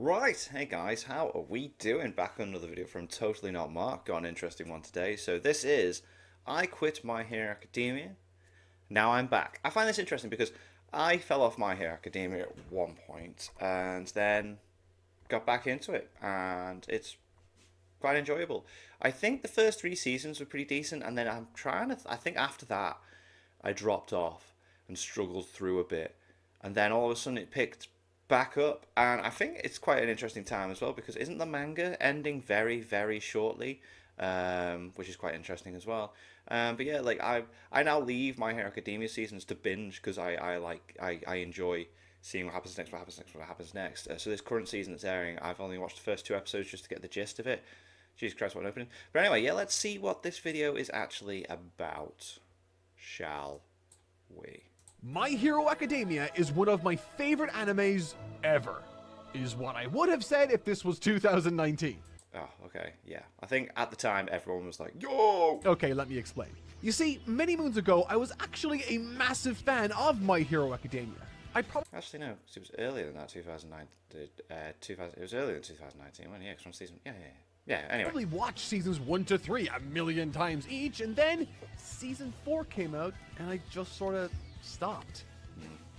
Right, hey guys, how are we doing? Back on another video from Totally Not Mark. Got an interesting one today. So this is I Quit My Hero Academia. Now I'm back. I find this interesting because I fell off My Hero Academia at one point and then got back into it, and it's quite enjoyable. I think the first 3 seasons were pretty decent, and then I think after that I dropped off and struggled through a bit, and then all of a sudden it picked back up, and I think it's quite an interesting time as well, because isn't the manga ending very, very shortly, which is quite interesting as well. But yeah, like I now leave My Hero Academia seasons to binge, because I enjoy seeing what happens next, what happens next. So this current season that's airing, I've only watched the first 2 episodes just to get the gist of it. Jesus Christ, what an opening. But anyway, yeah, let's see what this video is actually about, shall we? My Hero Academia is one of my favorite animes ever, is what I would have said if this was 2019. Oh, okay, yeah. I think at the time everyone was like, yo! Okay, let me explain. You see, many moons ago, I was actually a massive fan of My Hero Academia. Actually, no, it was earlier than that, 2009. It was earlier than 2019, when, yeah, because from season... Yeah, anyway. I probably watched seasons 1 to 3 a million times each, and then season 4 came out, and I just sort of stopped.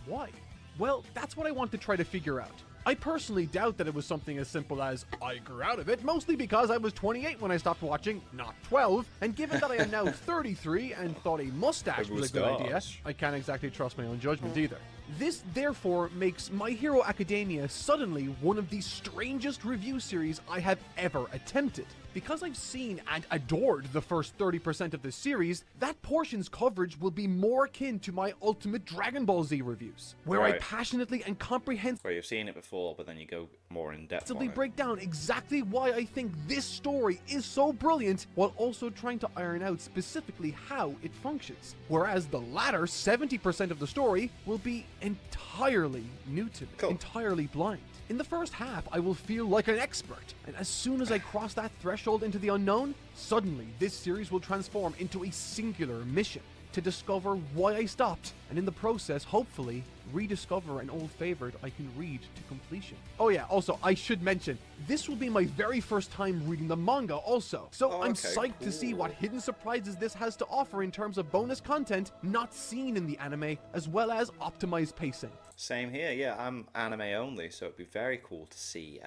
Why? Well, that's what I want to try to figure out. I personally doubt that it was something as simple as I grew out of it, mostly because I was 28 when I stopped watching, not 12, and given that I am now 33 and thought a mustache was a good idea, I can't exactly trust my own judgment either. This, therefore, makes My Hero Academia suddenly one of the strangest review series I have ever attempted. Because I've seen and adored the first 30% of the series, that portion's coverage will be more akin to my ultimate Dragon Ball Z reviews, where I passionately and comprehensively Where you've seen it before, but then you go more in depth on it. break down exactly why I think this story is so brilliant, while also trying to iron out specifically how it functions. Whereas the latter 70% of the story will be entirely new to me, entirely blind. In the first half, I will feel like an expert, and as soon as I cross that threshold into the unknown, suddenly this series will transform into a singular mission to discover why I stopped, and in the process, hopefully, rediscover an old favorite I can read to completion. Oh yeah, also, I should mention, this will be my very first time reading the manga also, so I'm psyched to see what hidden surprises this has to offer in terms of bonus content not seen in the anime, as well as optimized pacing. Same here, yeah, I'm anime only, so it'd be very cool to see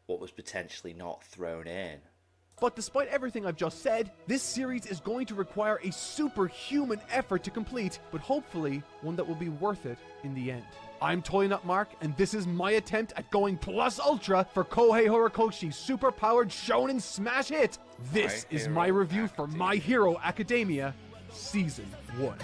what was potentially not thrown in. But despite everything I've just said, this series is going to require a superhuman effort to complete, but hopefully one that will be worth it in the end. I'm Totally Not Mark, and this is my attempt at going plus ultra for Kohei Horikoshi's super-powered shonen smash hit. This is my review for My Hero Academia, Season 1.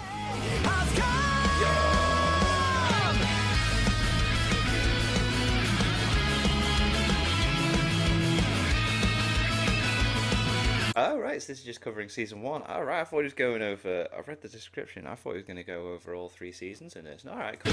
Oh, right, so this is just covering season 1. All right, I thought he was going over... I've read the description. I thought he was going to go over all 3 seasons in this. All right, cool.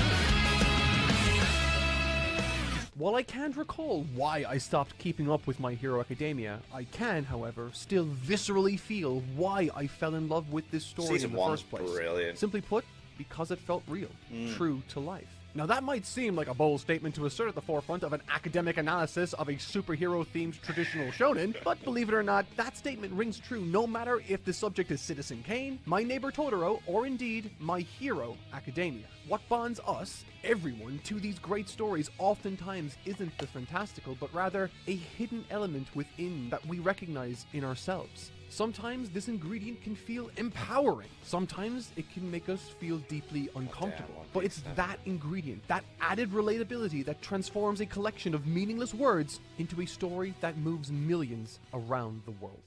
While I can't recall why I stopped keeping up with My Hero Academia, I can, however, still viscerally feel why I fell in love with this story in the first place. Brilliant. Simply put, because it felt real, true to life. Now that might seem like a bold statement to assert at the forefront of an academic analysis of a superhero-themed traditional shonen, but believe it or not, that statement rings true no matter if the subject is Citizen Kane, My Neighbor Totoro, or indeed My Hero Academia. What bonds us, everyone, to these great stories oftentimes isn't the fantastical, but rather a hidden element within that we recognize in ourselves. Sometimes this ingredient can feel empowering. Sometimes it can make us feel deeply uncomfortable. But it's that ingredient, that added relatability that transforms a collection of meaningless words into a story that moves millions around the world.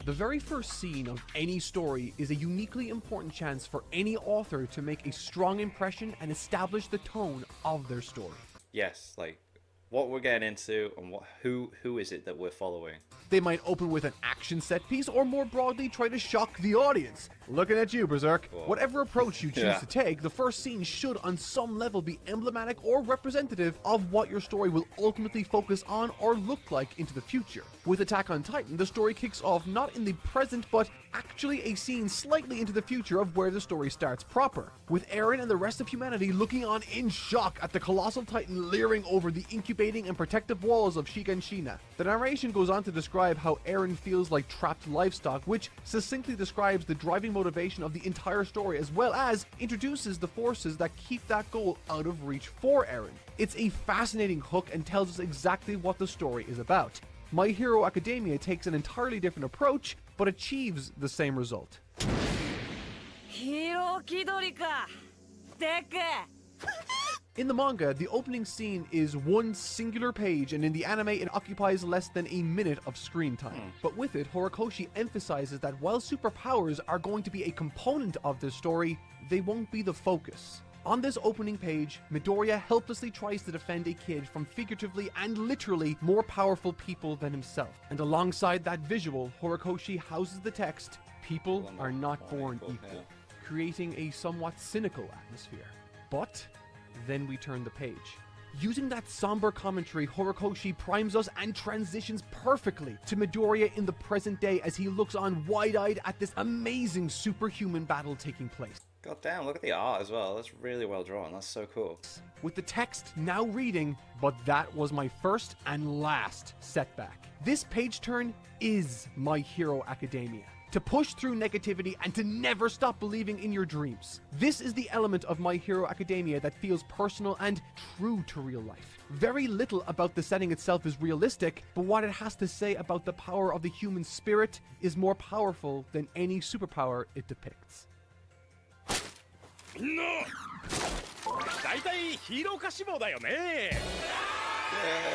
The very first scene of any story is a uniquely important chance for any author to make a strong impression and establish the tone of their story. Yes, like what we're getting into and who is it that we're following? They might open with an action set piece, or more broadly, try to shock the audience. Looking at you, Berserk. Whoa. Whatever approach you choose to take, the first scene should, on some level, be emblematic or representative of what your story will ultimately focus on or look like into the future. With Attack on Titan, the story kicks off not in the present, but actually a scene slightly into the future of where the story starts proper, with Eren and the rest of humanity looking on in shock at the colossal titan leering over the incubating and protective walls of Shiganshina. The narration goes on to describe how Eren feels like trapped livestock, which succinctly describes the driving motivation of the entire story, as well as introduces the forces that keep that goal out of reach for Eren. It's a fascinating hook and tells us exactly what the story is about. My Hero Academia takes an entirely different approach, but achieves the same result. In the manga, the opening scene is one singular page, and in the anime it occupies less than a minute of screen time. But with it, Horikoshi emphasizes that while superpowers are going to be a component of this story, they won't be the focus. On this opening page, Midoriya helplessly tries to defend a kid from figuratively and literally more powerful people than himself. And alongside that visual, Horikoshi houses the text, "People are not born equal," creating a somewhat cynical atmosphere. But then we turn the page. Using that somber commentary, Horikoshi primes us and transitions perfectly to Midoriya in the present day as he looks on wide-eyed at this amazing superhuman battle taking place. God damn, look at the art as well. That's really well drawn. That's so cool. With the text now reading, "But that was my first and last setback." This page turn is My Hero Academia. To push through negativity and to never stop believing in your dreams. This is the element of My Hero Academia that feels personal and true to real life. Very little about the setting itself is realistic, but what it has to say about the power of the human spirit is more powerful than any superpower it depicts. みんな大体ヒーロー化志望だよね。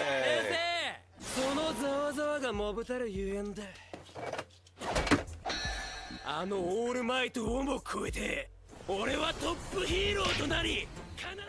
先生、そのざわざわがもぶたるゆえんだ。あのオールマイトをも超えて、俺はトップヒーローとなり、必ずや。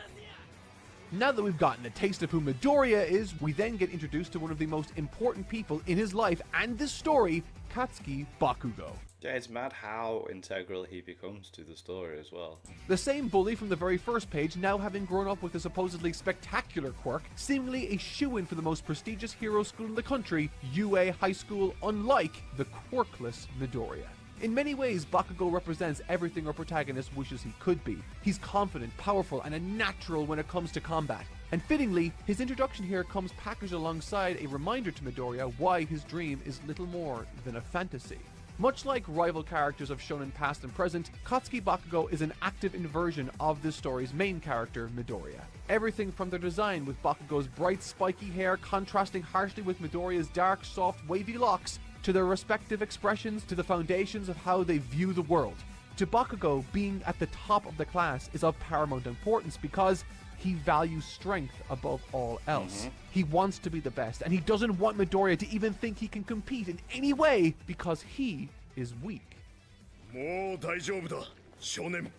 Now that we've gotten a taste of who Midoriya is, we then get introduced to one of the most important people in his life and this story, Katsuki Bakugo. Yeah, it's mad how integral he becomes to the story as well. The same bully from the very first page, now having grown up with a supposedly spectacular quirk, seemingly a shoo-in for the most prestigious hero school in the country, UA High School, unlike the quirkless Midoriya. In many ways, Bakugo represents everything our protagonist wishes he could be. He's confident, powerful, and a natural when it comes to combat. And fittingly, his introduction here comes packaged alongside a reminder to Midoriya why his dream is little more than a fantasy. Much like rival characters of shonen past and present, Katsuki Bakugo is an active inversion of this story's main character, Midoriya. Everything from their design, with Bakugo's bright spiky hair contrasting harshly with Midoriya's dark, soft, wavy locks, to their respective expressions, to the foundations of how they view the world. To Bakugo, being at the top of the class is of paramount importance because he values strength above all else. He wants to be the best, and he doesn't want Midoriya to even think he can compete in any way because he is weak. もう大丈夫だ、少年。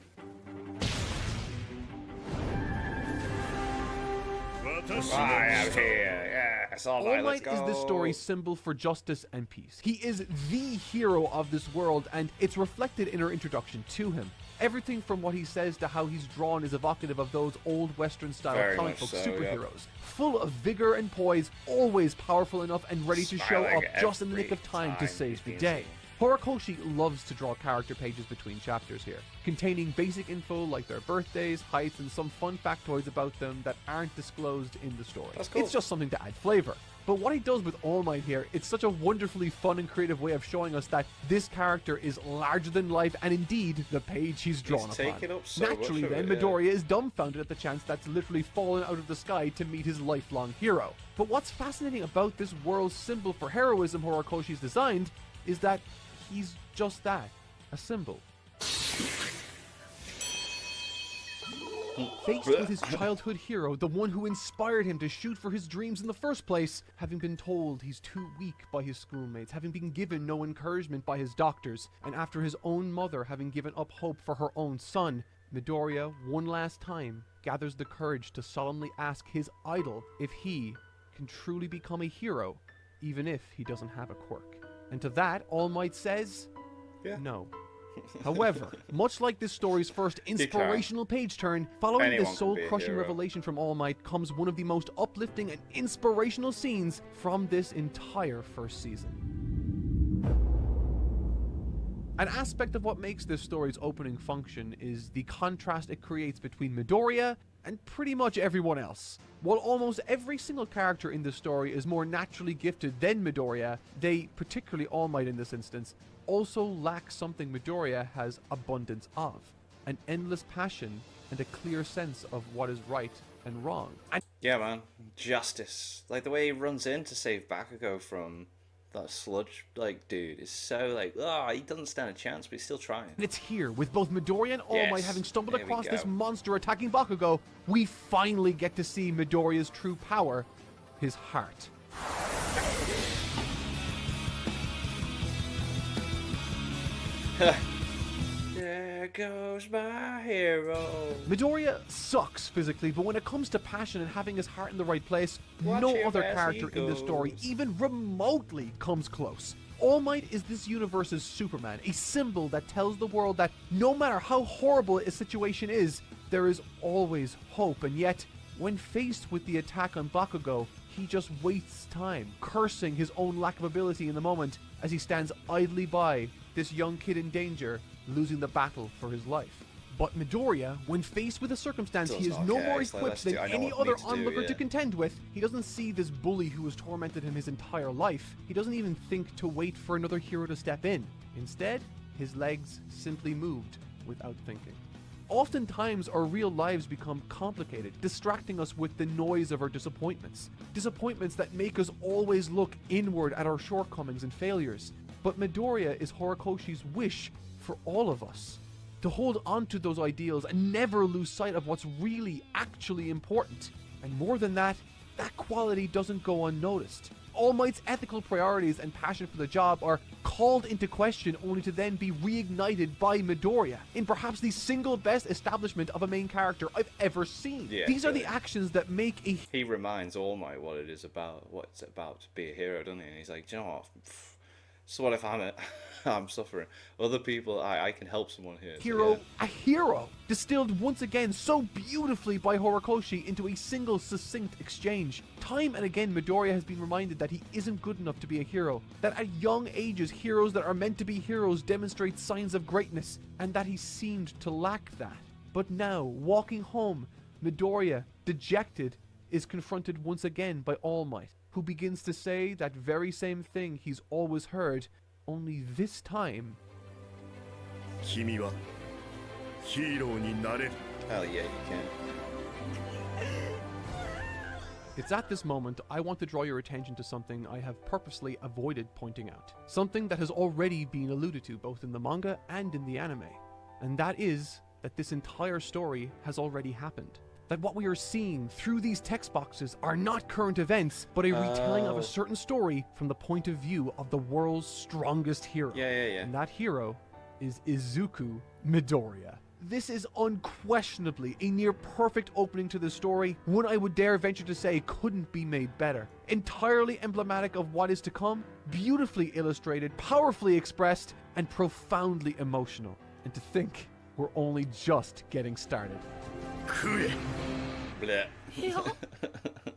I am here. Yes, all right, All let's Might is go. this story's symbol for justice and peace. He is the hero of this world, and it's reflected in our introduction to him. Everything from what he says to how he's drawn is evocative of those old Western-style Very comic much book so, superheroes. Full of vigor and poise, always powerful enough and ready to show up Smiling just in the nick every of time to time save the he's day. in. Horikoshi loves to draw character pages between chapters here, containing basic info like their birthdays, heights, and some fun factoids about them that aren't disclosed in the story. That's cool. It's just something to add flavor. But what he does with All Might here, it's such a wonderfully fun and creative way of showing us that this character is larger than life, and indeed, the page he's drawn upon. taken up so Naturally much of then, it, yeah. Midoriya is dumbfounded at the chance that's literally fallen out of the sky to meet his lifelong hero. But what's fascinating about this world's symbol for heroism Horikoshi's designed is that he's just that, a symbol. Faced with his childhood hero, the one who inspired him to shoot for his dreams in the first place, having been told he's too weak by his schoolmates, having been given no encouragement by his doctors, and after his own mother having given up hope for her own son, Midoriya, one last time, gathers the courage to solemnly ask his idol if he can truly become a hero even if he doesn't have a quirk. And to that, All Might says, no. However, much like this story's first inspirational page turn, following this soul-crushing revelation from All Might comes one of the most uplifting and inspirational scenes from this entire first season. An aspect of what makes this story's opening function is the contrast it creates between Midoriya and pretty much everyone else. While almost every single character in this story is more naturally gifted than Midoriya, they, particularly All Might in this instance, also lack something Midoriya has abundance of: an endless passion and a clear sense of what is right and wrong. Yeah, man. Justice. Like, the way he runs in to save Bakugo from that sludge, like, dude, is so, like, he doesn't stand a chance, but he's still trying. And it's here, with both Midoriya and All Might having stumbled across this monster attacking Bakugo, we finally get to see Midoriya's true power, his heart. There goes my hero. Midoriya sucks physically, but when it comes to passion and having his heart in the right place, no other character in this story even remotely comes close. All Might is this universe's Superman, a symbol that tells the world that no matter how horrible a situation is, there is always hope. And yet, when faced with the attack on Bakugo, he just wastes time, cursing his own lack of ability in the moment as he stands idly by, this young kid in danger, losing the battle for his life. But Midoriya, when faced with a circumstance he is no more equipped than any other onlooker to contend with, he doesn't see this bully who has tormented him his entire life. He doesn't even think to wait for another hero to step in. Instead, his legs simply moved without thinking. Oftentimes, our real lives become complicated, distracting us with the noise of our disappointments. Disappointments that make us always look inward at our shortcomings and failures. But Midoriya is Horikoshi's wish for all of us, to hold on to those ideals and never lose sight of what's really actually important. And more than that, that quality doesn't go unnoticed. All Might's ethical priorities and passion for the job are called into question only to then be reignited by Midoriya in perhaps the single best establishment of a main character I've ever seen. These are the actions that make a... He reminds All Might what it is about, what it's about to be a hero, doesn't he? And he's like, do you know what? So what if I'm suffering? Other people, I can help someone here. A hero, distilled once again so beautifully by Horikoshi into a single succinct exchange. Time and again, Midoriya has been reminded that he isn't good enough to be a hero, that at young ages, heroes that are meant to be heroes demonstrate signs of greatness, and that he seemed to lack that. But now, walking home, Midoriya, dejected, is confronted once again by All Might, who begins to say that very same thing he's always heard, only this time... Hell yeah, you can. It's at this moment I want to draw your attention to something I have purposely avoided pointing out. Something that has already been alluded to both in the manga and in the anime. And that is that this entire story has already happened. That what we are seeing through these text boxes are not current events, but a retelling of a certain story from the point of view of the world's strongest hero. And that hero is Izuku Midoriya. This is unquestionably a near perfect opening to the story, one I would dare venture to say couldn't be made better. Entirely emblematic of what is to come, beautifully illustrated, powerfully expressed, and profoundly emotional. And to think we're only just getting started.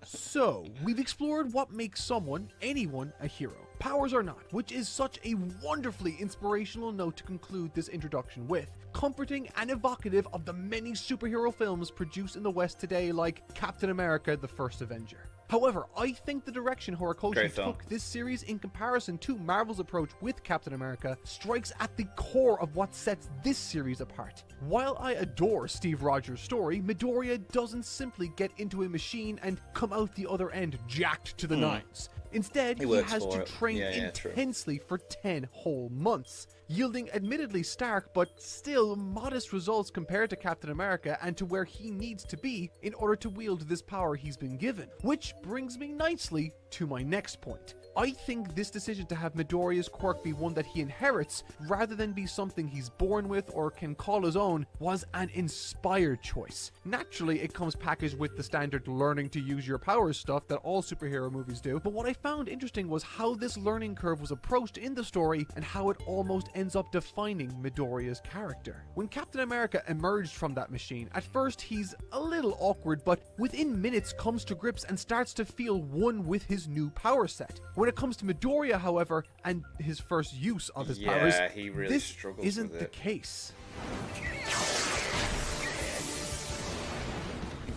So, we've explored what makes someone, anyone, a hero. Powers or not, which is such a wonderfully inspirational note to conclude this introduction with. Comforting and evocative of the many superhero films produced in the West today, like Captain America: The First Avenger. However, I think the direction Horikoshi took this series in comparison to Marvel's approach with Captain America strikes at the core of what sets this series apart. While I adore Steve Rogers' story, Midoriya doesn't simply get into a machine and come out the other end jacked to the nines. Instead, he has to train intensely for 10 whole months, yielding admittedly stark but still modest results compared to Captain America and to where he needs to be in order to wield this power he's been given. Which brings me nicely to my next point. I think this decision to have Midoriya's quirk be one that he inherits rather than be something he's born with or can call his own was an inspired choice. Naturally, it comes packaged with the standard learning to use your powers stuff that all superhero movies do, but what I found interesting was how this learning curve was approached in the story and how it almost ends up defining Midoriya's character. When Captain America emerged from that machine, at first he's a little awkward, but within minutes comes to grips and starts to feel one with his new power set. When it comes to Midoriya, however, and his first use of his powers, he really this struggles isn't with the it. case.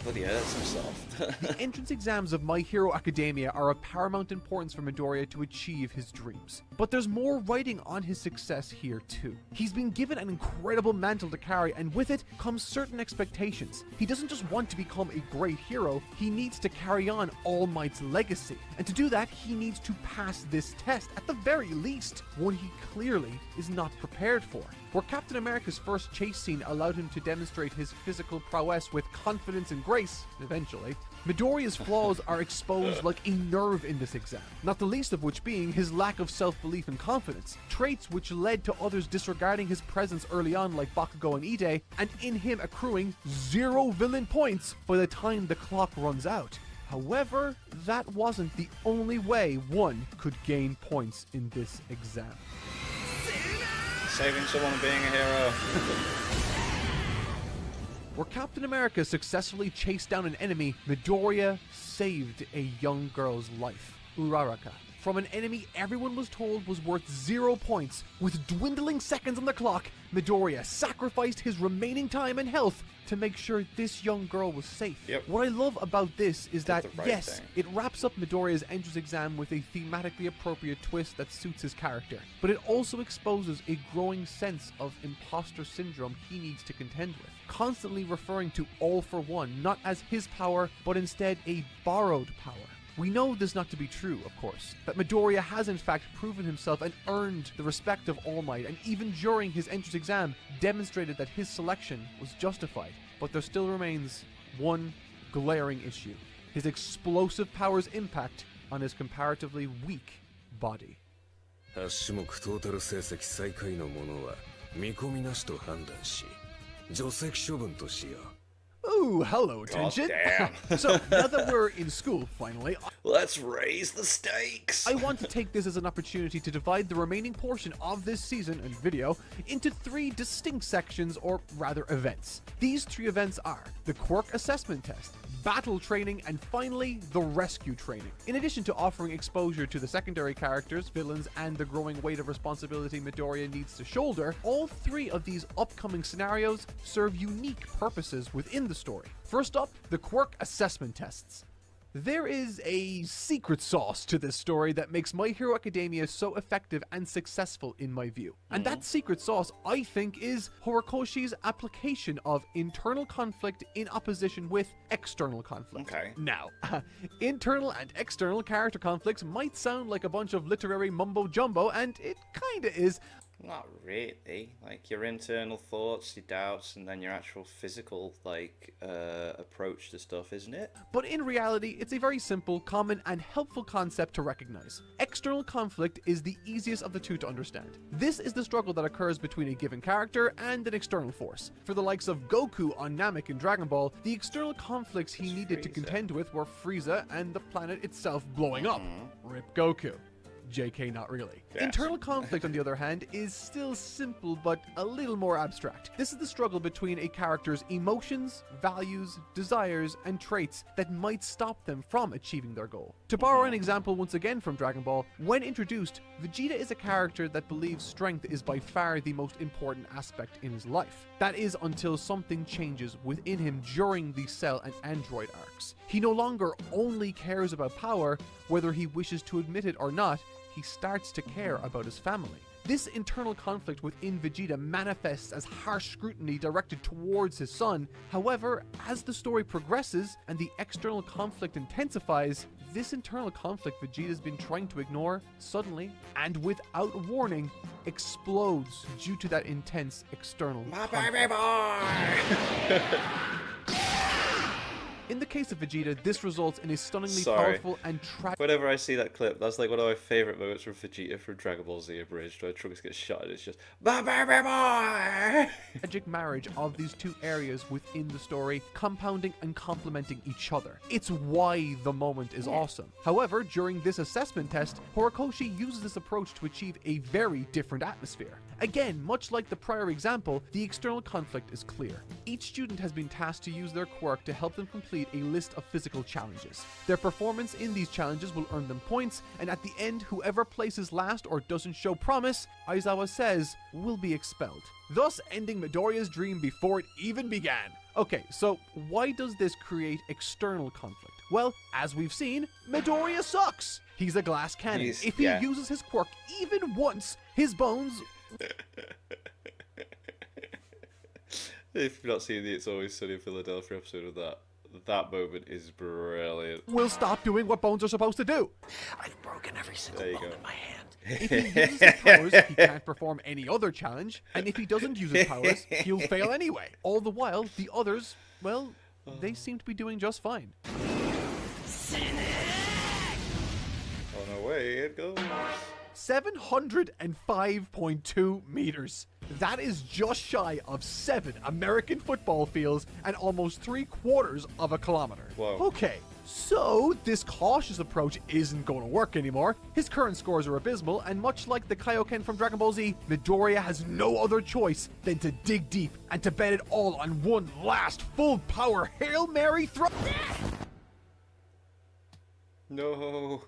Bloody hurts himself. The entrance exams of My Hero Academia are of paramount importance for Midoriya to achieve his dreams. But there's more writing on his success here too. He's been given an incredible mantle to carry, and with it comes certain expectations. He doesn't just want to become a great hero, he needs to carry on All Might's legacy. And to do that, he needs to pass this test, at the very least, one he clearly is not prepared for. Where Captain America's first chase scene allowed him to demonstrate his physical prowess with confidence and grace, eventually, Midoriya's flaws are exposed like a nerve in this exam, not the least of which being his lack of self-belief and confidence, traits which led to others disregarding his presence early on like Bakugo and Ide, and in him accruing 0 villain points by the time the clock runs out. However, that wasn't the only way one could gain points in this exam. Saving someone and being a hero. Where Captain America successfully chased down an enemy, Midoriya saved a young girl's life, Uraraka, from an enemy everyone was told was worth 0 points. With dwindling seconds on the clock, Midoriya sacrificed his remaining time and health to make sure this young girl was safe. Yep. What I love about this is that, the right yes, thing. it wraps up Midoriya's entrance exam with a thematically appropriate twist that suits his character, but it also exposes a growing sense of imposter syndrome he needs to contend with, constantly referring to All for One not as his power, but instead a borrowed power. We know this not to be true, of course, that Midoriya has in fact proven himself and earned the respect of All Might, and even during his entrance exam demonstrated that his selection was justified. But there still remains one glaring issue: his explosive powers' impact on his comparatively weak body. 8種目トータル成績最下位の者は見込みなしと判断し除籍処分としよう。 Ooh, hello, attention. damn. So, now that we're in school, finally, Let's raise the stakes. I want to take this as an opportunity to divide the remaining portion of this season and video into 3 distinct sections, or rather events. These 3 events are the Quirk Assessment Test, Battle Training, and finally, the Rescue Training. In addition to offering exposure to the secondary characters, villains, and the growing weight of responsibility Midoriya needs to shoulder, all 3 of these upcoming scenarios serve unique purposes within the story. First up, the Quirk Assessment Tests. There is a secret sauce to this story that makes My Hero Academia so effective and successful in my view. And that secret sauce, I think, is Horikoshi's application of internal conflict in opposition with external conflict. Okay. Now, internal and external character conflicts might sound like a bunch of literary mumbo-jumbo, and it kinda is. Not really. Like your internal thoughts, your doubts, and then your actual physical approach to stuff, isn't it? But in reality, it's a very simple, common, and helpful concept to recognize. External conflict is the easiest of the 2 to understand. This is the struggle that occurs between a given character and an external force. For the likes of Goku on Namek in Dragon Ball, the external conflicts he needed to Frieza. contend with were Frieza and the planet itself blowing up. Rip Goku. JK, not really. Yes. Internal conflict, on the other hand, is still simple but a little more abstract. This is the struggle between a character's emotions, values, desires, and traits that might stop them from achieving their goal. To borrow an example once again from Dragon Ball, when introduced, Vegeta is a character that believes strength is by far the most important aspect in his life. That is until something changes within him during the Cell and Android arcs. He no longer only cares about power, whether he wishes to admit it or not. He starts to care about his family. This internal conflict within Vegeta manifests as harsh scrutiny directed towards his son. However, as the story progresses and the external conflict intensifies, this internal conflict Vegeta's been trying to ignore suddenly, and without warning, explodes due to that intense external My conflict. baby boy! In the case of Vegeta, this results in a stunningly Sorry. powerful and tragic Whenever I see that clip, that's like one of my favourite moments from Vegeta from Dragon Ball Z Abridged, where Trunks gets shot and it's just, "Bye bye bye bye!" marriage of these two areas within the story, compounding and complementing each other. It's why the moment is awesome. However, during this assessment test, Horikoshi uses this approach to achieve a very different atmosphere. Again, much like the prior example, the external conflict is clear. Each student has been tasked to use their quirk to help them complete a list of physical challenges. Their performance in these challenges will earn them points, and at the end, whoever places last or doesn't show promise, Aizawa says, will be expelled, thus ending Midoriya's dream before it even began. Okay, so why does this create external conflict? Well, as we've seen, Midoriya sucks. He's a glass cannon. If he uses his quirk even once, his bones... If you've not seen the It's Always Sunny in Philadelphia episode of that moment is brilliant. will stop doing what bones are supposed to do. I've broken every single bone in my hand. If he uses his powers, he can't perform any other challenge, and if he doesn't use his powers, he'll fail anyway. All the while, the others, well, they seem to be doing just fine. On our way it goes. 705.2 meters. That is just shy of 7 American football fields and almost 3/4 of a kilometer. Whoa. Okay, so this cautious approach isn't going to work anymore. His current scores are abysmal, and much like the Kaioken from Dragon Ball Z, Midoriya has no other choice than to dig deep and to bet it all on one last full power Hail Mary throw. No.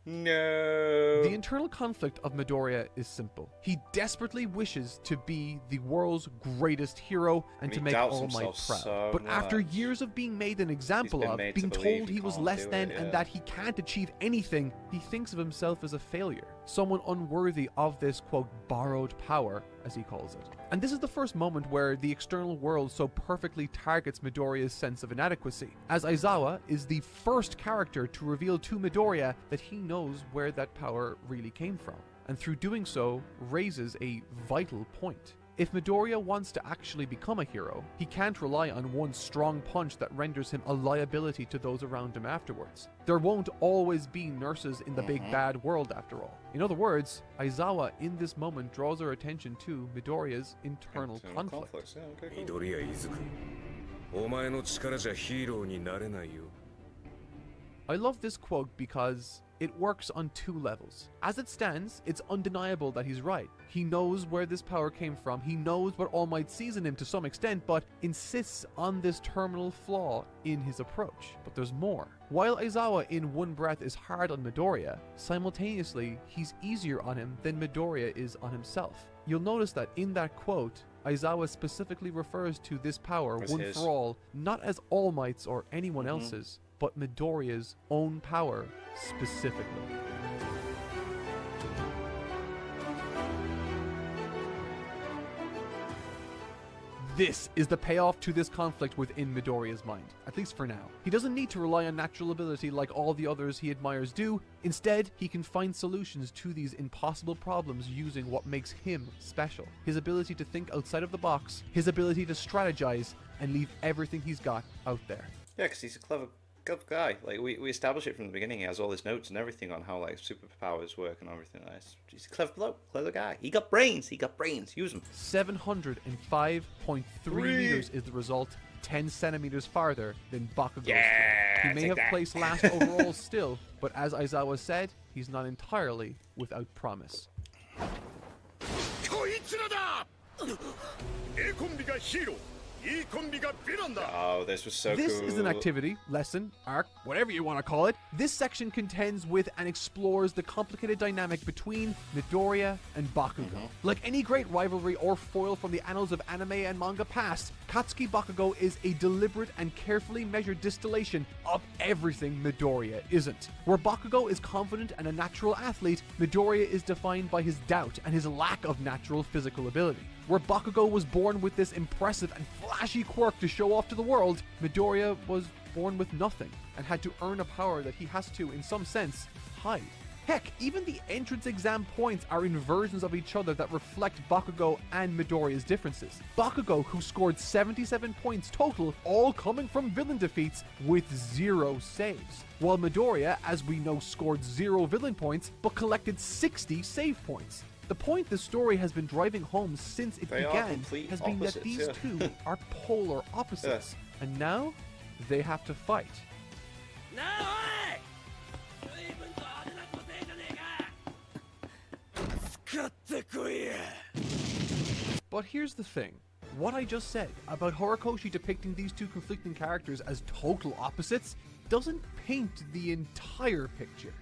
No. The internal conflict of Midoriya is simple. He desperately wishes to be the world's greatest hero and to make All Might proud. But after years of being made an example of, being told he was less than and that he can't achieve anything, he thinks of himself as a failure. Someone unworthy of this, quote, borrowed power, as he calls it. And this is the first moment where the external world so perfectly targets Midoriya's sense of inadequacy, as Aizawa is the first character to reveal to Midoriya that he knows where that power really came from, and through doing so, raises a vital point. If Midoriya wants to actually become a hero, he can't rely on one strong punch that renders him a liability to those around him afterwards. There won't always be nurses in the big bad world after all. In other words, Aizawa in this moment draws our attention to Midoriya's internal conflict. Midoriya Izuku, お前の力じゃヒーローになれないよ. I love this quote because it works on two levels. As it stands, it's undeniable that he's right. He knows where this power came from, he knows what All Might sees in him to some extent, but insists on this terminal flaw in his approach. But there's more. While Aizawa in one breath is hard on Midoriya, simultaneously he's easier on him than Midoriya is on himself. You'll notice that in that quote, Aizawa specifically refers to this power once for all, not as All Might's or anyone else's, but Midoriya's own power specifically. This is the payoff to this conflict within Midoriya's mind, at least for now. He doesn't need to rely on natural ability like all the others he admires do. Instead, he can find solutions to these impossible problems using what makes him special. His ability to think outside of the box, his ability to strategize, and leave everything he's got out there. Yeah, because he's a clever guy. Like we established it from the beginning. He has all his notes and everything on how like superpowers work and everything. He's a clever bloke, clever guy. He got brains. Use them. 705.3 meters is the result. 10 centimeters farther than Bakugo's. Yeah, he may have placed last overall still, but as Aizawa said, he's not entirely without promise. Oh, this was so cool. This is an activity, lesson, arc, whatever you want to call it. This section contends with and explores the complicated dynamic between Midoriya and Bakugo. Like any great rivalry or foil from the annals of anime and manga past, Katsuki Bakugo is a deliberate and carefully measured distillation of everything Midoriya isn't. Where Bakugo is confident and a natural athlete, Midoriya is defined by his doubt and his lack of natural physical ability. Where Bakugo was born with this impressive and flashy quirk to show off to the world, Midoriya was born with nothing and had to earn a power that he has to, in some sense, hide. Heck, even the entrance exam points are in versions of each other that reflect Bakugo and Midoriya's differences. Bakugo, who scored 77 points total, all coming from villain defeats with 0 saves, while Midoriya, as we know, scored 0 villain points but collected 60 save points. The point the story has been driving home since it began has been that these two are polar opposites, and now they have to fight. But here's the thing. What I just said about Horikoshi depicting these two conflicting characters as total opposites doesn't paint the entire picture.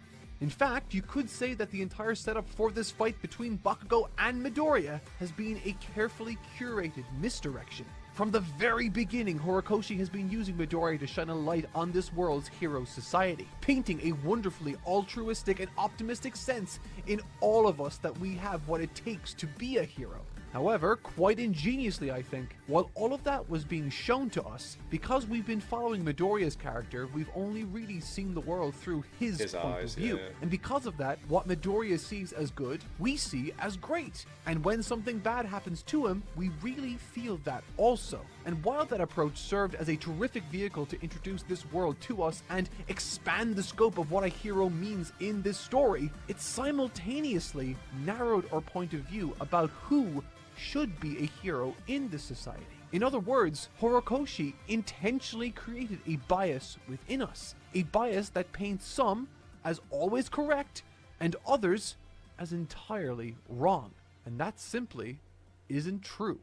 In fact, you could say that the entire setup for this fight between Bakugo and Midoriya has been a carefully curated misdirection. From the very beginning, Horikoshi has been using Midoriya to shine a light on this world's hero society, painting a wonderfully altruistic and optimistic sense in all of us that we have what it takes to be a hero. However, quite ingeniously I think, while all of that was being shown to us, because we've been following Midoriya's character, we've only really seen the world through his point eyes, of view. yeah. And because of that, what Midoriya sees as good, we see as great. And when something bad happens to him, we really feel that also. And while that approach served as a terrific vehicle to introduce this world to us and expand the scope of what a hero means in this story, it simultaneously narrowed our point of view about who should be a hero in this society. In other words, Horikoshi intentionally created a bias within us, a bias that paints some as always correct and others as entirely wrong. And that simply isn't true.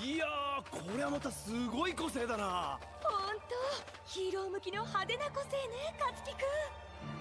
いやー、これはまたすごい個性だな。ほんと、ヒーロー向きの派手な個性ね、勝木く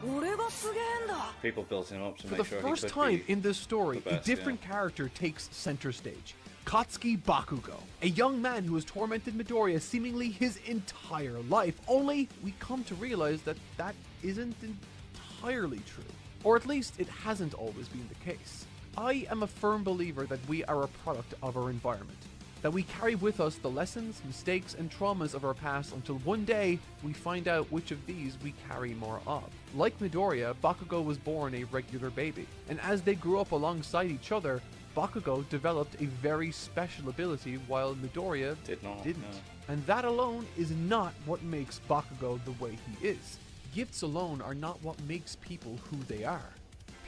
ん。俺がすげえんだ。 People built him up to For make the sure he first could time be in this story, the best, a different character takes center stage. Katsuki Bakugo, a young man who has tormented Midoriya seemingly his entire life, only we come to realize that that isn't entirely true. Or at least it hasn't always been the case. I am a firm believer that we are a product of our environment, that we carry with us the lessons, mistakes, and traumas of our past until one day we find out which of these we carry more of. Like Midoriya, Bakugo was born a regular baby, and as they grew up alongside each other, Bakugo developed a very special ability while Midoriya didn't. no. And that alone is not what makes Bakugo the way he is. Gifts alone are not what makes people who they are.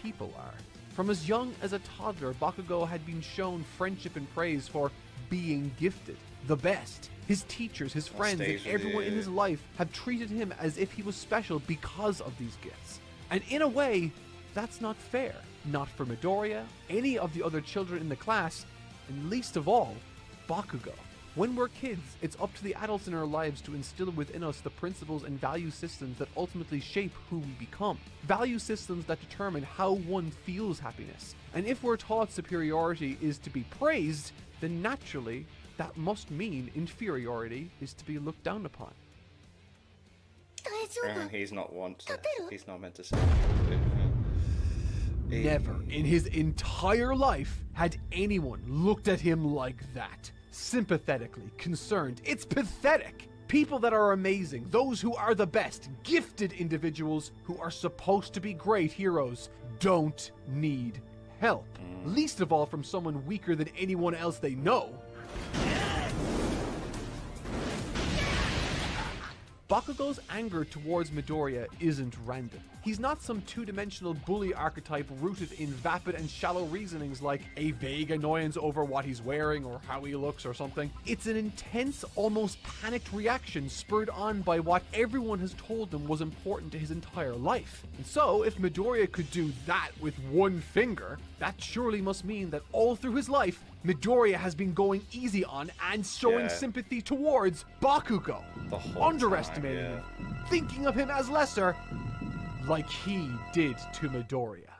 People are. From as young as a toddler, Bakugo had been shown friendship and praise for being gifted, the best. His teachers, his friends, and everyone in his life have treated him as if he was special because of these gifts. And in a way, that's not fair. Not for Midoriya, any of the other children in the class, and least of all, Bakugo. When we're kids, it's up to the adults in our lives to instill within us the principles and value systems that ultimately shape who we become. Value systems that determine how one feels happiness. And if we're taught superiority is to be praised, then naturally, that must mean inferiority is to be looked down upon. And he's not meant to say. Never in his entire life had anyone looked at him like that. Sympathetically, concerned. It's pathetic. People that are amazing, those who are the best, gifted individuals who are supposed to be great heroes, don't need help. Least of all from someone weaker than anyone else they know. Bakugo's anger towards Midoriya isn't random. He's not some two-dimensional bully archetype rooted in vapid and shallow reasonings like a vague annoyance over what he's wearing or how he looks or something. It's an intense, almost panicked reaction spurred on by what everyone has told him was important to his entire life. And so, if Midoriya could do that with one finger, that surely must mean that all through his life, Midoriya has been going easy on and showing sympathy towards Bakugo, underestimating him, thinking of him as lesser, like he did to Midoriya.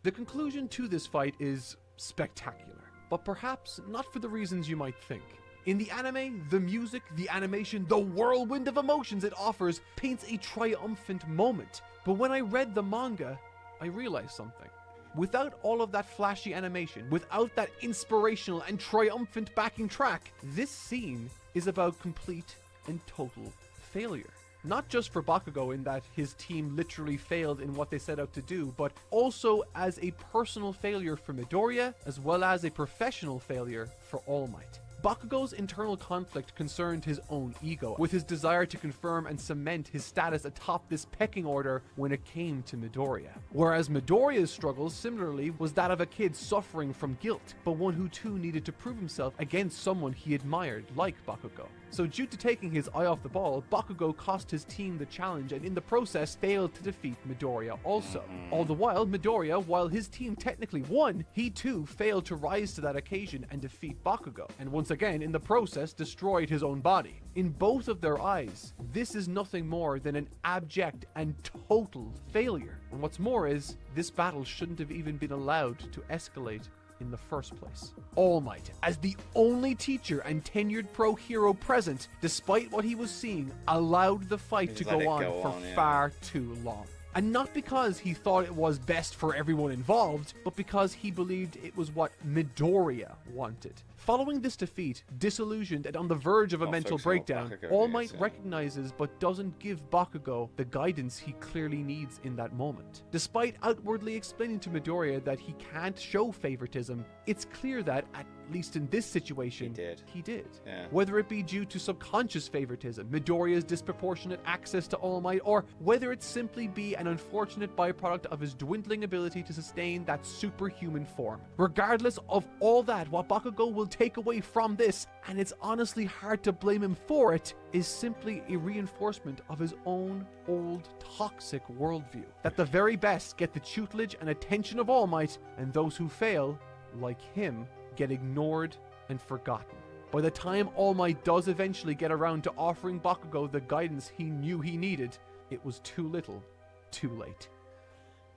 The conclusion to this fight is spectacular, but perhaps not for the reasons you might think. In the anime, the music, the animation, the whirlwind of emotions it offers paints a triumphant moment. But when I read the manga, I realized something. Without all of that flashy animation, without that inspirational and triumphant backing track, this scene is about complete and total failure. not just for Bakugo in that his team literally failed in what they set out to do, but also as a personal failure for Midoriya, as well as a professional failure for All Might. Bakugo's internal conflict concerned his own ego, with his desire to confirm and cement his status atop this pecking order when it came to Midoriya. Whereas Midoriya's struggle, similarly, was that of a kid suffering from guilt, but one who too needed to prove himself against someone he admired, like Bakugo. So due to taking his eye off the ball, Bakugo cost his team the challenge and in the process failed to defeat Midoriya also. All the while, Midoriya, while his team technically won, he too failed to rise to that occasion and defeat Bakugo, and once again in the process destroyed his own body. In both of their eyes, this is nothing more than an abject and total failure. And what's more is, this battle shouldn't have even been allowed to escalate in the first place. All Might, as the only teacher and tenured pro hero present, despite what he was seeing, allowed the fight to go on for far too long. And not because he thought it was best for everyone involved, but because he believed it was what Midoriya wanted. Following this defeat, disillusioned and on the verge of a mental breakdown, All Might recognizes but doesn't give Bakugo the guidance he clearly needs in that moment. Despite outwardly explaining to Midoriya that he can't show favoritism, it's clear that, at least in this situation, he did. Yeah. Whether it be due to subconscious favoritism, Midoriya's disproportionate access to All Might, or whether it simply be an unfortunate byproduct of his dwindling ability to sustain that superhuman form. Regardless of all that, what Bakugo will take away from this, and it's honestly hard to blame him for it, is simply a reinforcement of his own old toxic worldview. That the very best get the tutelage and attention of All Might, and those who fail, like him, get ignored and forgotten. By the time All Might does eventually get around to offering Bakugo the guidance he knew he needed, it was too little, too late.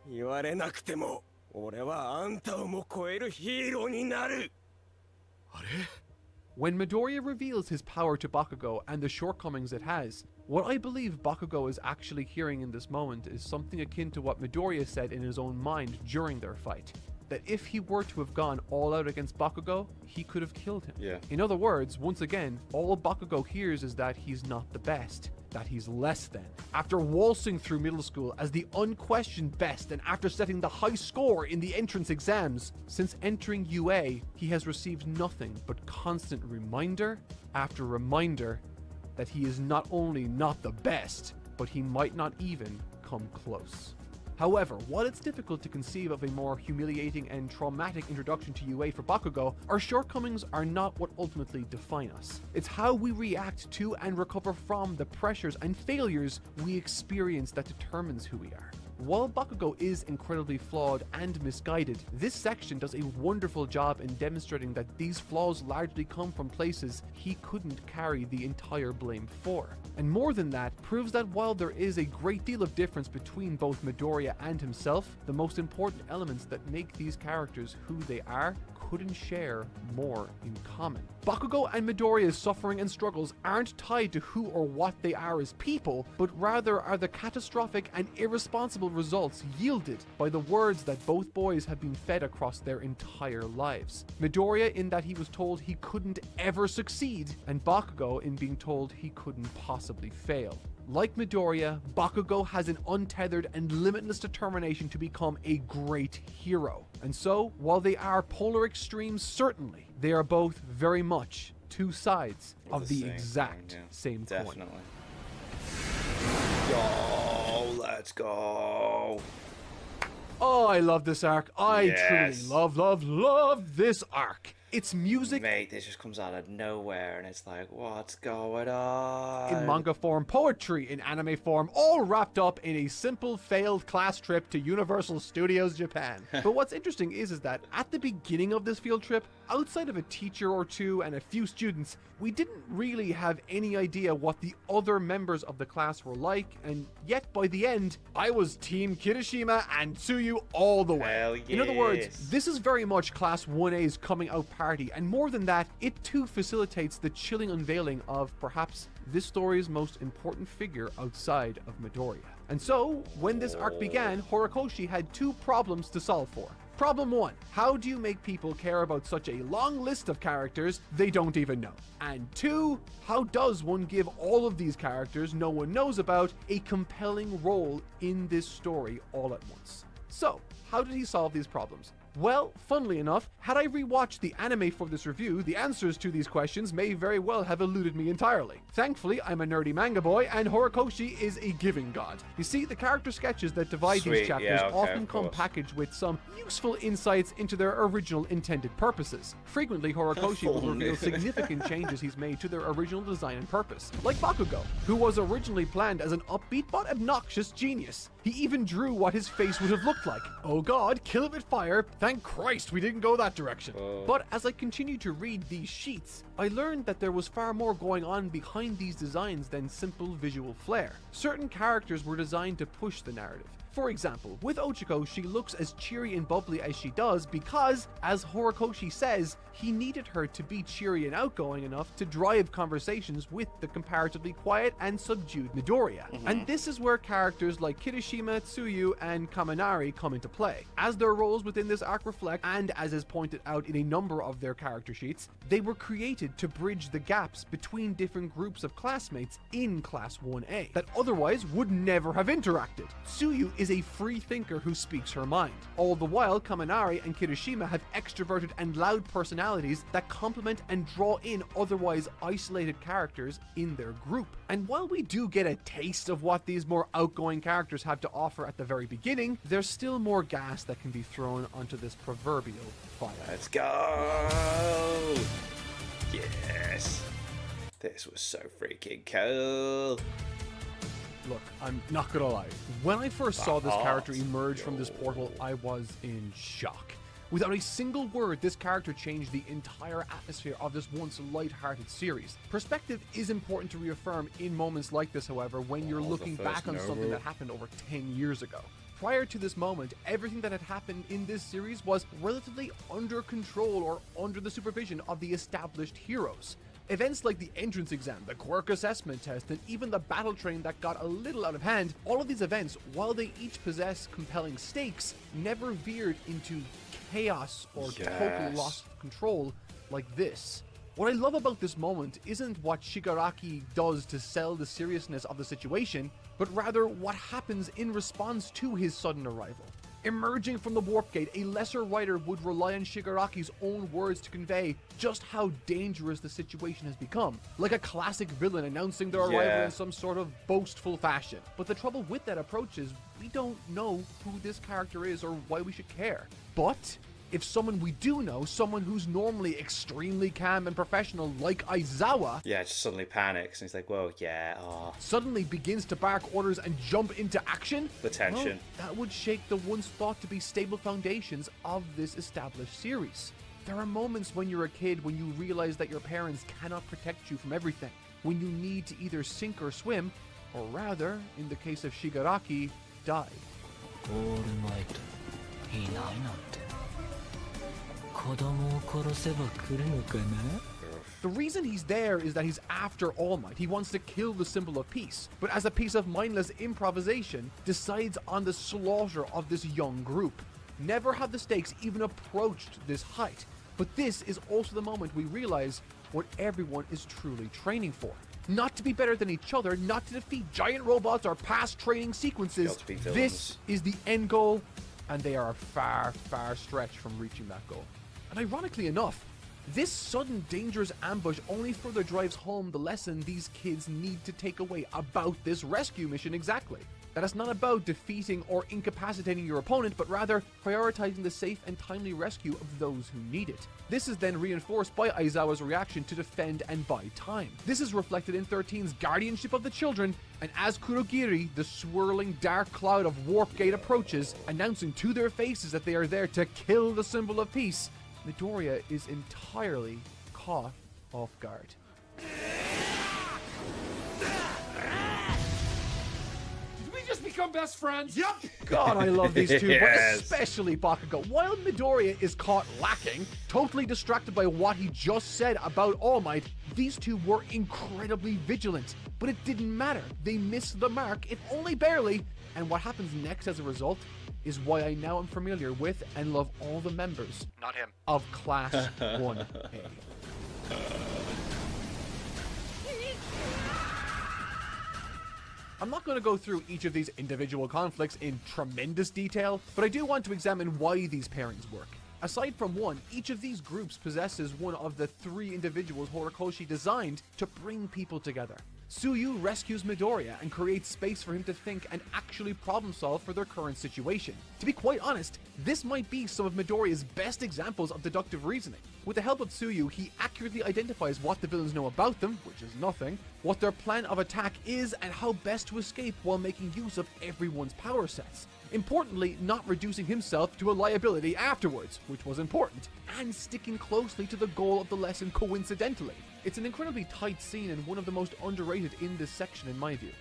言われなくても俺はあんたをも超えるヒーローになる。あれ? When Midoriya reveals his power to Bakugo and the shortcomings it has, what I believe Bakugo is actually hearing in this moment is something akin to what Midoriya said in his own mind during their fight. That if he were to have gone all out against Bakugo, he could have killed him. Yeah. In other words, once again, all Bakugo hears is that he's not the best, that he's less than. After waltzing through middle school as the unquestioned best and after setting the high score in the entrance exams, since entering UA, he has received nothing but constant reminder after reminder that he is not only not the best, but he might not even come close. However, while it's difficult to conceive of a more humiliating and traumatic introduction to UA for Bakugo, our shortcomings are not what ultimately define us. It's how we react to and recover from the pressures and failures we experience that determines who we are. While Bakugo is incredibly flawed and misguided, this section does a wonderful job in demonstrating that these flaws largely come from places he couldn't carry the entire blame for. And more than that, proves that while there is a great deal of difference between both Midoriya and himself, the most important elements that make these characters who they are couldn't share more in common. Bakugo and Midoriya's suffering and struggles aren't tied to who or what they are as people, but rather are the catastrophic and irresponsible results yielded by the words that both boys have been fed across their entire lives. Midoriya in that he was told he couldn't ever succeed, and Bakugo in being told he couldn't possibly fail. Like Midoriya, Bakugo has an untethered and limitless determination to become a great hero. And so, while they are polar extremes certainly, they are both very much two sides of the exact same coin. Definitely. Go, let's go. Oh, I love this arc. I truly love this arc. It's music. Mate, this just comes out of nowhere and it's like, what's going on? In manga form, poetry in anime form, all wrapped up in a simple failed class trip to Universal Studios Japan. But what's interesting is that at the beginning of this field trip, outside of a teacher or two and a few students, we didn't really have any idea what the other members of the class were like, and yet by the end, I was Team Kirishima and Tsuyu all the way. Hell yes. In other words, this is very much Class 1A's coming out party, and more than that, it too facilitates the chilling unveiling of perhaps this story's most important figure outside of Midoriya. And so, when this arc began, Horikoshi had two problems to solve for. Problem 1. How do you make people care about such a long list of characters they don't even know? And 2. How does one give all of these characters no one knows about a compelling role in this story all at once? So, how did he solve these problems? Well, funnily enough, had I rewatched the anime for this review, the answers to these questions may very well have eluded me entirely. Thankfully, I'm a nerdy manga boy, and Horikoshi is a giving god. You see, the character sketches that divide these chapters often come packaged with some useful insights into their original intended purposes. Frequently, Horikoshi will reveal significant changes he's made to their original design and purpose, like Bakugo, who was originally planned as an upbeat but obnoxious genius. He even drew what his face would have looked like. Oh god, kill it with fire. Thank Christ we didn't go that direction. But as I continued to read these sheets, I learned that there was far more going on behind these designs than simple visual flair. Certain characters were designed to push the narrative. For example, with Ochiko, she looks as cheery and bubbly as she does because, as Horikoshi says, he needed her to be cheery and outgoing enough to drive conversations with the comparatively quiet and subdued Midoriya. And this is where characters like Kirishima, Tsuyu, and Kaminari come into play. As their roles within this arc reflect, and as is pointed out in a number of their character sheets, they were created to bridge the gaps between different groups of classmates in Class 1A that otherwise would never have interacted. Tsuyu is a free thinker who speaks her mind. All the while, Kaminari and Kirishima have extroverted and loud personalities that complement and draw in otherwise isolated characters in their group. And while we do get a taste of what these more outgoing characters have to offer at the very beginning, there's still more gas that can be thrown onto this proverbial fire. Let's go! Yes! This was so freaking cool. Look, I'm not gonna lie. When I first saw this character emerge from this portal, I was in shock. Without a single word, this character changed the entire atmosphere of this once light-hearted series. Perspective is important to reaffirm in moments like this, however, when you're looking back on something that happened over 10 years ago. Prior to this moment, everything that had happened in this series was relatively under control or under the supervision of the established heroes. Events like the entrance exam, the quirk assessment test, and even the battle train that got a little out of hand, all of these events, while they each possess compelling stakes, never veered into chaos or total loss of control like this. What I love about this moment isn't what Shigaraki does to sell the seriousness of the situation, but rather what happens in response to his sudden arrival. Emerging from the warp gate, a lesser writer would rely on Shigaraki's own words to convey just how dangerous the situation has become, like a classic villain announcing their arrival in some sort of boastful fashion. But the trouble with that approach is we don't know who this character is or why we should care. But if someone we do know, someone who's normally extremely calm and professional like Aizawa, just suddenly panics and he's like, whoa, suddenly begins to bark orders and jump into action, the tension. Well, that would shake the once thought to be stable foundations of this established series. There are moments when you're a kid when you realize that your parents cannot protect you from everything, when you need to either sink or swim, or rather, in the case of Shigaraki, die. The reason he's there is that he's after All Might. He wants to kill the symbol of peace, but as a piece of mindless improvisation, decides on the slaughter of this young group. Never have the stakes even approached this height, but this is also the moment we realize what everyone is truly training for. Not to be better than each other, not to defeat giant robots or past training sequences. This is the end goal, and they are a far, far stretch from reaching that goal. And ironically enough, this sudden dangerous ambush only further drives home the lesson these kids need to take away about this rescue mission exactly. That it's not about defeating or incapacitating your opponent, but rather prioritizing the safe and timely rescue of those who need it. This is then reinforced by Aizawa's reaction to defend and buy time. This is reflected in 13's guardianship of the children, and as Kurogiri, the swirling dark cloud of Warp Gate approaches, announcing to their faces that they are there to kill the symbol of peace, Midoriya is entirely caught off guard. Become best friends? Yep! God, I love these two, but especially Bakugo. While Midoriya is caught lacking, totally distracted by what he just said about All Might, these two were incredibly vigilant. But it didn't matter. They missed the mark, if only barely. And what happens next as a result is why I now am familiar with and love all the members, Not him. of Class 1A. I'm not going to go through each of these individual conflicts in tremendous detail, but I do want to examine why these pairings work. Aside from one, each of these groups possesses one of the 3 individuals Horikoshi designed to bring people together. Tsuyu rescues Midoriya and creates space for him to think and actually problem solve for their current situation. To be quite honest, this might be some of Midoriya's best examples of deductive reasoning. With the help of Tsuyu, he accurately identifies what the villains know about them, which is nothing, what their plan of attack is, and how best to escape while making use of everyone's power sets. Importantly, not reducing himself to a liability afterwards, which was important, and sticking closely to the goal of the lesson coincidentally. It's an incredibly tight scene and one of the most underrated in this section in my view.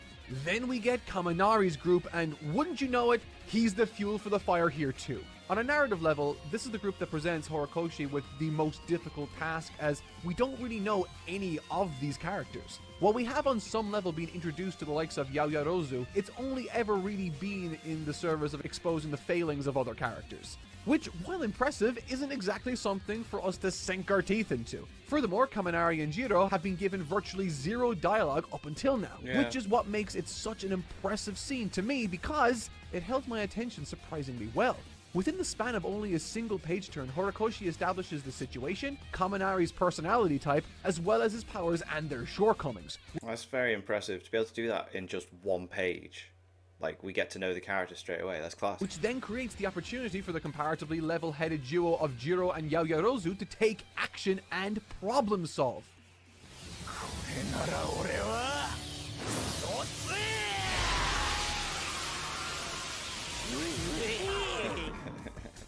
Then we get Kaminari's group, and wouldn't you know it, he's the fuel for the fire here too. On a narrative level, this is the group that presents Horikoshi with the most difficult task, as we don't really know any of these characters. While we have on some level been introduced to the likes of Yaoyarozu, it's only ever really been in the service of exposing the failings of other characters. Which, while impressive, isn't exactly something for us to sink our teeth into. Furthermore, Kaminari and Jiro have been given virtually 0 dialogue up until now, which is what makes it such an impressive scene to me because it held my attention surprisingly well. Within the span of only a single page turn, Horikoshi establishes the situation, Kaminari's personality type, as well as his powers and their shortcomings. That's very impressive to be able to do that in just 1 page. Like, we get to know the character straight away. That's class. Which then creates the opportunity for the comparatively level-headed duo of Jiro and Yaoyarozu to take action and problem solve.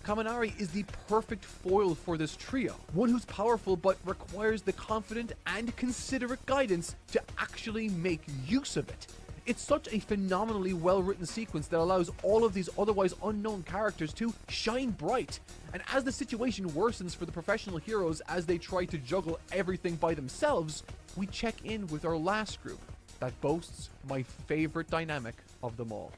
Kaminari is the perfect foil for this trio, one who's powerful but requires the confident and considerate guidance to actually make use of it. It's such a phenomenally well-written sequence that allows all of these otherwise unknown characters to shine bright. And as the situation worsens for the professional heroes as they try to juggle everything by themselves, we check in with our last group that boasts my favorite dynamic of them all.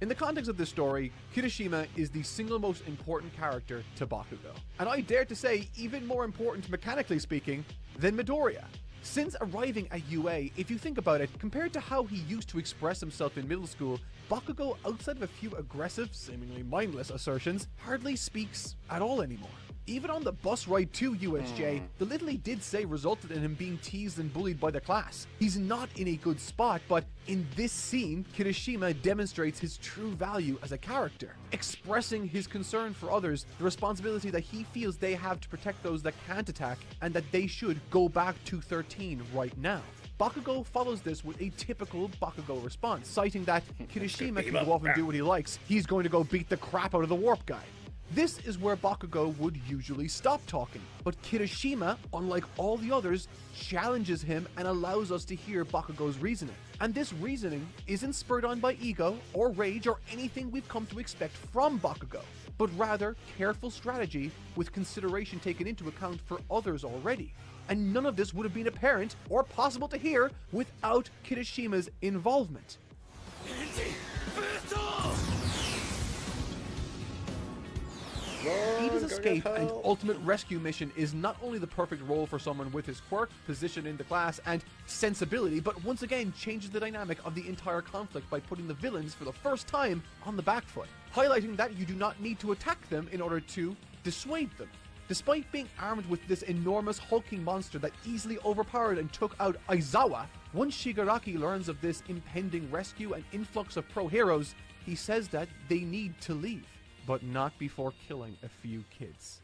In the context of this story, Kirishima is the single most important character to Bakugo. And I dare to say, even more important mechanically speaking, than Midoriya. Since arriving at UA, if you think about it, compared to how he used to express himself in middle school, Bakugo, outside of a few aggressive, seemingly mindless assertions, hardly speaks at all anymore. Even on the bus ride to USJ, the little he did say resulted in him being teased and bullied by the class. He's not in a good spot, but in this scene, Kirishima demonstrates his true value as a character, expressing his concern for others, the responsibility that he feels they have to protect those that can't attack, and that they should go back to 13 right now. Bakugo follows this with a typical Bakugo response, citing that Kirishima can go off and do what he likes. He's going to go beat the crap out of the warp guy. This is where Bakugo would usually stop talking, but Kirishima, unlike all the others, challenges him and allows us to hear Bakugo's reasoning. And this reasoning isn't spurred on by ego or rage or anything we've come to expect from Bakugo, but rather careful strategy with consideration taken into account for others already. And none of this would have been apparent or possible to hear without Kirishima's involvement. Ida's escape and ultimate rescue mission is not only the perfect role for someone with his quirk, position in the class, and sensibility, but once again changes the dynamic of the entire conflict by putting the villains for the first time on the back foot, highlighting that you do not need to attack them in order to dissuade them. Despite being armed with this enormous hulking monster that easily overpowered and took out Aizawa, once Shigaraki learns of this impending rescue and influx of pro-heroes, he says that they need to leave, but not before killing a few kids.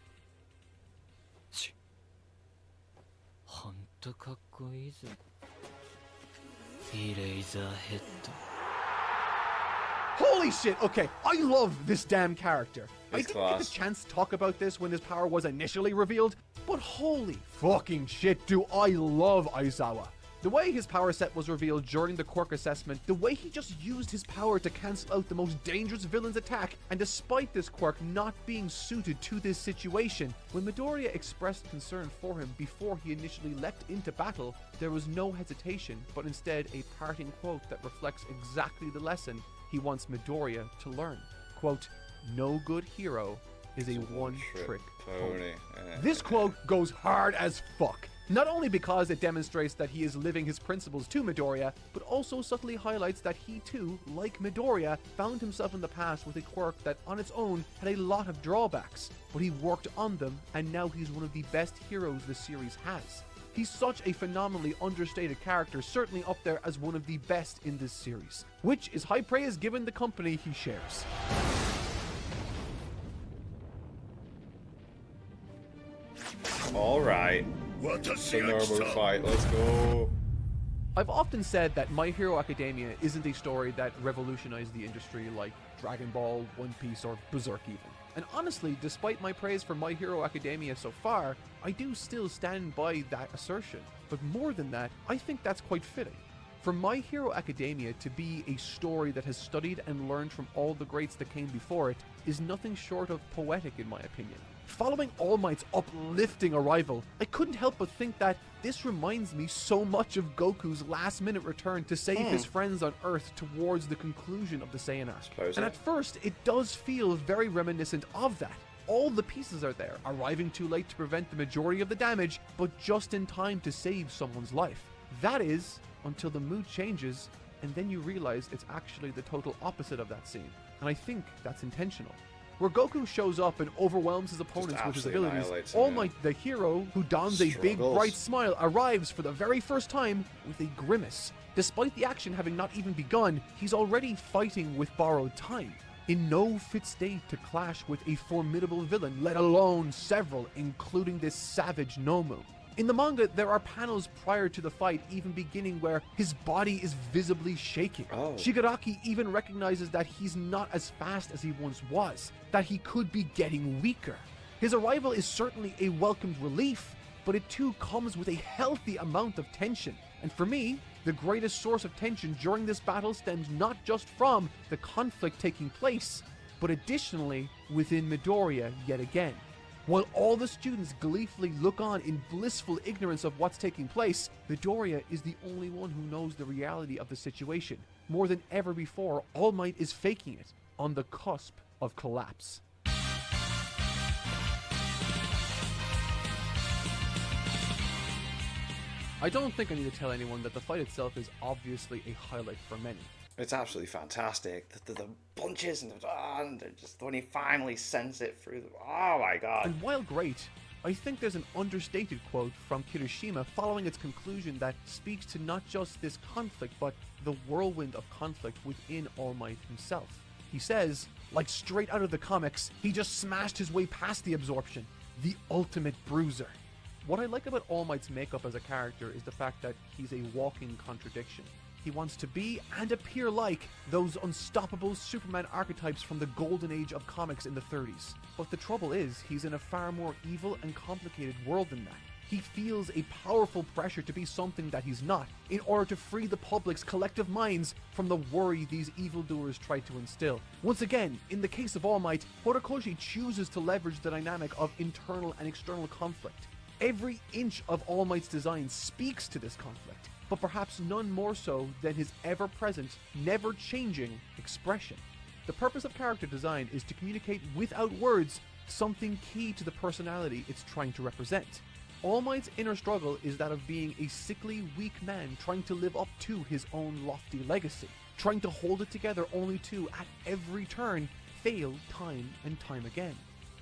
Holy shit, okay, I love this damn character. I didn't get the chance to talk about this when his power was initially revealed, but holy fucking shit do I love Aizawa. The way his power set was revealed during the quirk assessment, the way he just used his power to cancel out the most dangerous villain's attack, and despite this quirk not being suited to this situation, when Midoriya expressed concern for him before he initially leapt into battle, there was no hesitation, but instead a parting quote that reflects exactly the lesson he wants Midoriya to learn. Quote, "No good hero is a one-trick pony." This quote goes hard as fuck. Not only because it demonstrates that he is living his principles to Midoriya, but also subtly highlights that he too, like Midoriya, found himself in the past with a quirk that on its own had a lot of drawbacks, but he worked on them, and now he's one of the best heroes the series has. He's such a phenomenally understated character, certainly up there as one of the best in this series, which is high praise given the company he shares. Alright. The normal fight, let's go. I've often said that My Hero Academia isn't a story that revolutionized the industry like Dragon Ball, One Piece, or Berserk even. And honestly, despite my praise for My Hero Academia so far, I do still stand by that assertion. But more than that, I think that's quite fitting. For My Hero Academia to be a story that has studied and learned from all the greats that came before it is nothing short of poetic in my opinion. Following All Might's uplifting arrival, I couldn't help but think that this reminds me so much of Goku's last-minute return to save his friends on Earth towards the conclusion of the Saiyan arc. And at first, it does feel very reminiscent of that. All the pieces are there, arriving too late to prevent the majority of the damage, but just in time to save someone's life. That is, until the mood changes, and then you realize it's actually the total opposite of that scene. And I think that's intentional. Where Goku shows up and overwhelms his opponents with his abilities, All Might, the hero who dons a big bright smile, arrives for the very first time with a grimace. Despite the action having not even begun, he's already fighting with borrowed time. In no fit state to clash with a formidable villain, let alone several, including this savage Nomu. In the manga, there are panels prior to the fight even beginning where his body is visibly shaking. Shigaraki even recognizes that he's not as fast as he once was, that he could be getting weaker. His arrival is certainly a welcomed relief, but it too comes with a healthy amount of tension. And for me, the greatest source of tension during this battle stems not just from the conflict taking place, but additionally within Midoriya yet again. While all the students gleefully look on in blissful ignorance of what's taking place, Midoriya is the only one who knows the reality of the situation. More than ever before, All Might is faking it, on the cusp of collapse. I don't think I need to tell anyone that the fight itself is obviously a highlight for many. It's absolutely fantastic. The punches and just when he finally sends it through the... Oh my god. And while great, I think there's an understated quote from Kirishima following its conclusion that speaks to not just this conflict, but the whirlwind of conflict within All Might himself. He says, like straight out of the comics, he just smashed his way past the absorption, the ultimate bruiser. What I like about All Might's makeup as a character is the fact that he's a walking contradiction. He wants to be and appear like those unstoppable Superman archetypes from the golden age of comics in the 30s. But the trouble is, he's in a far more evil and complicated world than that. He feels a powerful pressure to be something that he's not, in order to free the public's collective minds from the worry these evildoers try to instill. Once again, in the case of All Might, Horikoshi chooses to leverage the dynamic of internal and external conflict. Every inch of All Might's design speaks to this conflict, but perhaps none more so than his ever-present, never-changing expression. The purpose of character design is to communicate without words something key to the personality it's trying to represent. All Might's inner struggle is that of being a sickly, weak man trying to live up to his own lofty legacy, trying to hold it together only to, at every turn, fail time and time again.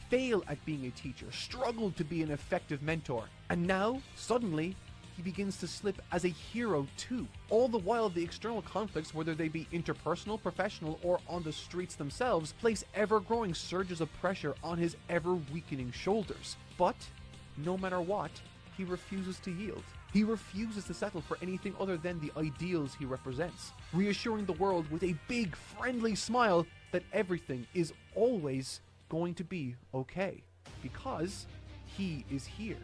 Fail at being a teacher, struggle to be an effective mentor, and now, suddenly, he begins to slip as a hero too. All the while the external conflicts, whether they be interpersonal, professional, or on the streets themselves, place ever-growing surges of pressure on his ever-weakening shoulders. But, no matter what, he refuses to yield. He refuses to settle for anything other than the ideals he represents, reassuring the world with a big, friendly smile that everything is always going to be okay, because he is here.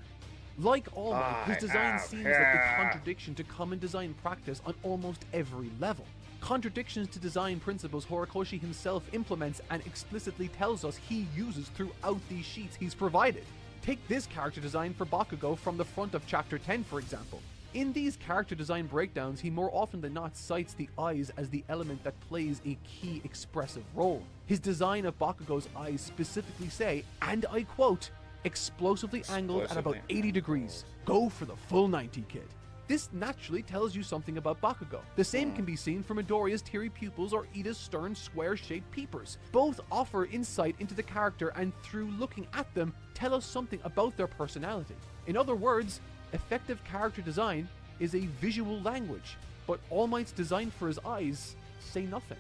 Like All Might, his I design have seems like hair. the contradiction to common design practice on almost every level. Contradictions to design principles Horikoshi himself implements and explicitly tells us he uses throughout these sheets he's provided. Take this character design for Bakugo from the front of Chapter 10, for example. In these character design breakdowns, he more often than not cites the eyes as the element that plays a key expressive role. His design of Bakugo's eyes specifically say, and I quote, explosively angled at about 80 degrees. Go for the full 90, kid. This naturally tells you something about Bakugo. The same can be seen from Midoriya's teary pupils or Ida's stern, square-shaped peepers. Both offer insight into the character and through looking at them, tell us something about their personality. In other words, effective character design is a visual language, but All Might's design for his eyes say nothing.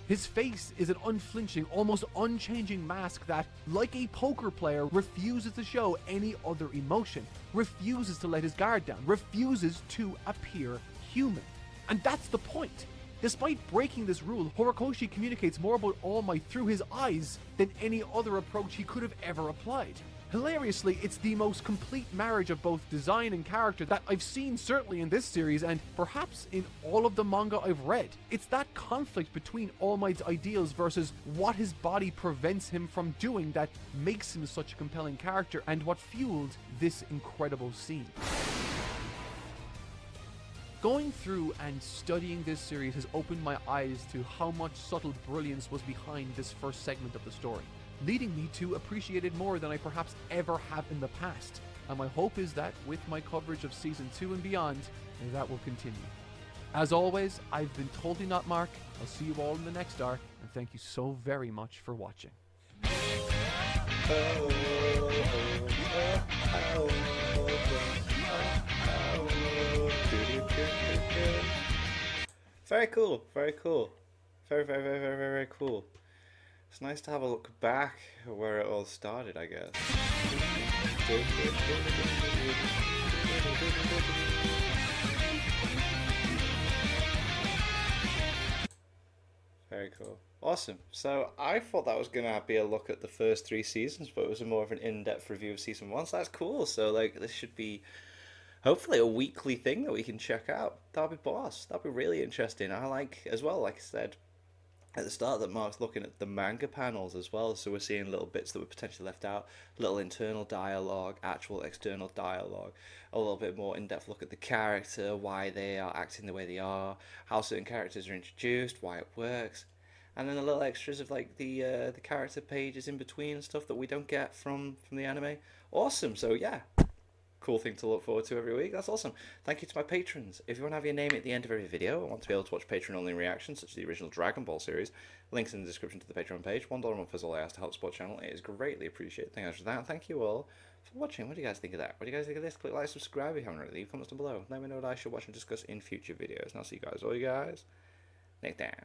His face is an unflinching, almost unchanging mask that, like a poker player, refuses to show any other emotion, refuses to let his guard down, refuses to appear human. And that's the point. Despite breaking this rule, Horikoshi communicates more about All Might through his eyes than any other approach he could have ever applied. Hilariously, it's the most complete marriage of both design and character that I've seen certainly in this series and perhaps in all of the manga I've read. It's that conflict between All Might's ideals versus what his body prevents him from doing that makes him such a compelling character and what fueled this incredible scene. Going through and studying this series has opened my eyes to how much subtle brilliance was behind this first segment of the story, leading me to appreciate it more than I perhaps ever have in the past. And my hope is that with my coverage of Season 2 and beyond, that will continue. As always, I've been Totally Not Mark. I'll see you all in the next arc, and thank you so very much for watching. Very cool, very cool. Very, very, very, very, very cool. It's nice to have a look back at where it all started, I guess. Very cool. Awesome. So I thought that was going to be a look at the first 3 seasons, but it was more of an in-depth review of Season 1, so that's cool. So, like, this should be hopefully a weekly thing that we can check out. That'll be boss. That'll be really interesting. I like, as well, like I said at the start, that Mark's looking at the manga panels as well, so we're seeing little bits that were potentially left out, little internal dialogue, actual external dialogue, a little bit more in-depth look at the character, why they are acting the way they are, how certain characters are introduced, why it works, and then the little extras of like the character pages in between and stuff that we don't get from the anime. Awesome. So yeah, cool thing to look forward to every week. That's awesome. Thank you to my patrons. If you want to have your name at the end of every video and want to be able to watch Patreon-only reactions, such as the original Dragon Ball series, links in the description to the Patreon page. $1 a month is all I ask to help support the channel. It is greatly appreciated. Thank you for that. Thank you all for watching. What do you guys think of that? What do you guys think of this? Click like, subscribe if you haven't already. Leave comments down below. Let me know what I should watch and discuss in future videos. And I'll see you guys, all you guys, next time.